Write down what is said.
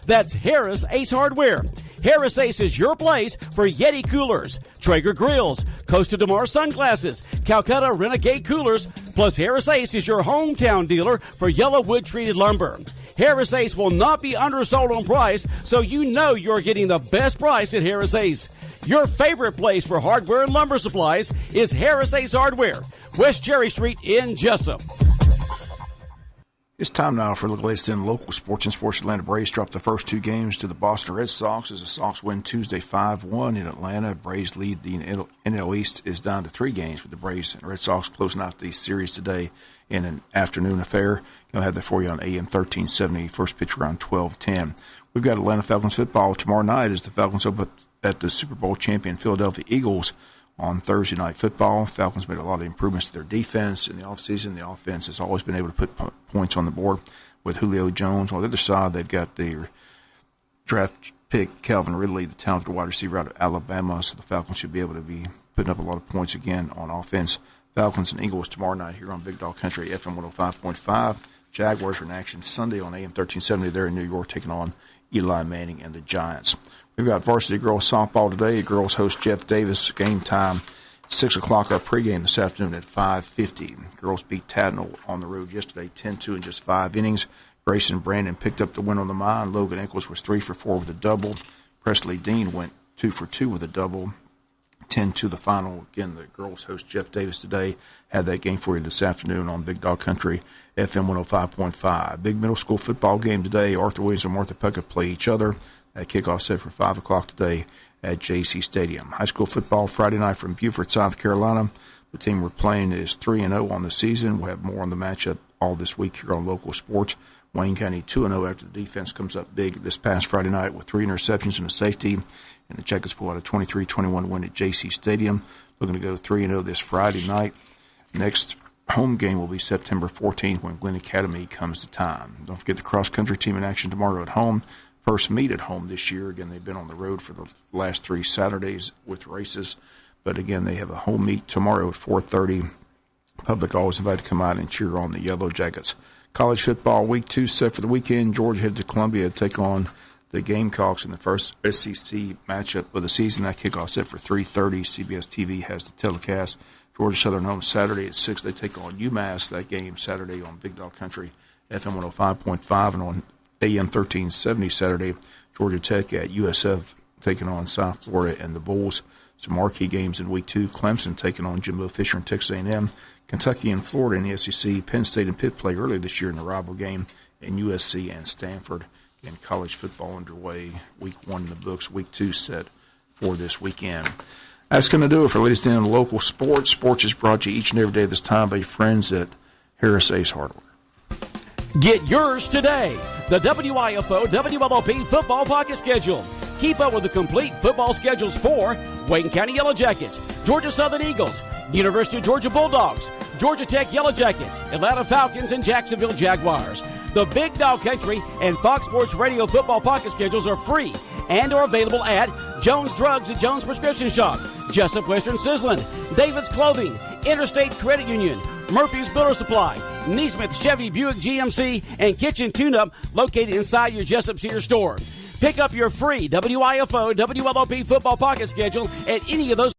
That's Harris Ace Hardware. Harris Ace is your place for Yeti coolers, Traeger grills, Costa de Mar sunglasses, Calcutta Renegade coolers, plus Harris Ace is your hometown dealer for yellow wood treated lumber. Harris Ace will not be undersold on price, so you know you're getting the best price at Harris Ace. Your favorite place for hardware and lumber supplies is Harris Ace Hardware, West Cherry Street in Jesup. It's time now for the latest in local sports. In sports, Atlanta Braves dropped the first two games to the Boston Red Sox as the Sox win Tuesday 5-1 in Atlanta. Braves lead the NL East is down to 3 games with the Braves and Red Sox closing out the series today in an afternoon affair. I'll have that for you on AM 1370, first pitch around 12:10. We've got Atlanta Falcons football tomorrow night as the Falcons open at the Super Bowl champion Philadelphia Eagles on Thursday Night Football. Falcons made a lot of improvements to their defense in the offseason. The offense has always been able to put points on the board with Julio Jones. On the other side, they've got their draft pick Calvin Ridley, the talented wide receiver out of Alabama, so the Falcons should be able to be putting up a lot of points again on offense. Falcons and Eagles tomorrow night here on Big Dog Country, FM 105.5. Jaguars are in action Sunday on AM 1370. They're in New York taking on Eli Manning and the Giants. We've got varsity girls softball today. Girls host Jeff Davis. Game time 6 o'clock. Our pregame this afternoon at 5:50. Girls beat Tadnell on the road yesterday 10-2 in just 5 innings. Grayson Brandon picked up the win on the mound. Logan Eccles was 3 for 4 with a double. Presley Dean went 2 for 2 with a double. 10-2 the final. Again, the girls host Jeff Davis today. Had that game for you this afternoon on Big Dog Country, FM 105.5. Big middle school football game today. Arthur Williams and Martha Puckett play each other. That kickoff set for 5 o'clock today at JC Stadium. High school football Friday night from Beaufort, South Carolina. The team we're playing is 3-0 on the season. We'll have more on the matchup all this week here on Local Sports. Wayne County 2-0 after the defense comes up big this past Friday night with 3 interceptions and a safety. And the Checkers pull out a 23-21 win at JC Stadium. Looking to go 3-0 this Friday night. Next home game will be September 14th when Glen Academy comes to town. Don't forget the cross-country team in action tomorrow at home. First meet at home this year. Again, they've been on the road for the last 3 Saturdays with races. But, again, they have a home meet tomorrow at 4:30. Public always invited to come out and cheer on the Yellow Jackets. College football week 2 set for the weekend. Georgia headed to Columbia to take on the Gamecocks in the first SEC matchup of the season. That kickoff set for 3:30. CBS TV has the telecast. Georgia Southern home Saturday at 6. They take on UMass. That game Saturday on Big Dog Country, FM 105.5, and on AM 1370 Saturday, Georgia Tech at USF taking on South Florida and the Bulls. Some marquee games in Week 2. Clemson taking on Jimbo Fisher and Texas A&M. Kentucky and Florida in the SEC. Penn State and Pitt play earlier this year in the rival game. And USC and Stanford. And college football underway. Week 1 in the books. Week 2 set for this weekend. That's going to do it for latest in local sports. Sports is brought to you each and every day this time by your friends at Harris Ace Hardware. Get yours today. The WIFO WLOP Football Pocket Schedule. Keep up with the complete football schedules for Wayne County Yellow Jackets, Georgia Southern Eagles, University of Georgia Bulldogs, Georgia Tech Yellow Jackets, Atlanta Falcons, and Jacksonville Jaguars. The Big Dog Country and Fox Sports Radio football pocket schedules are free and are available at Jones Drugs and Jones Prescription Shop, Jesup Western Sizzlin, David's Clothing, Interstate Credit Union, Murphy's Builder Supply, Neesmith Chevy Buick GMC, and Kitchen Tune-Up located inside your Jesup Sears store. Pick up your free WIFO WLOP football pocket schedule at any of those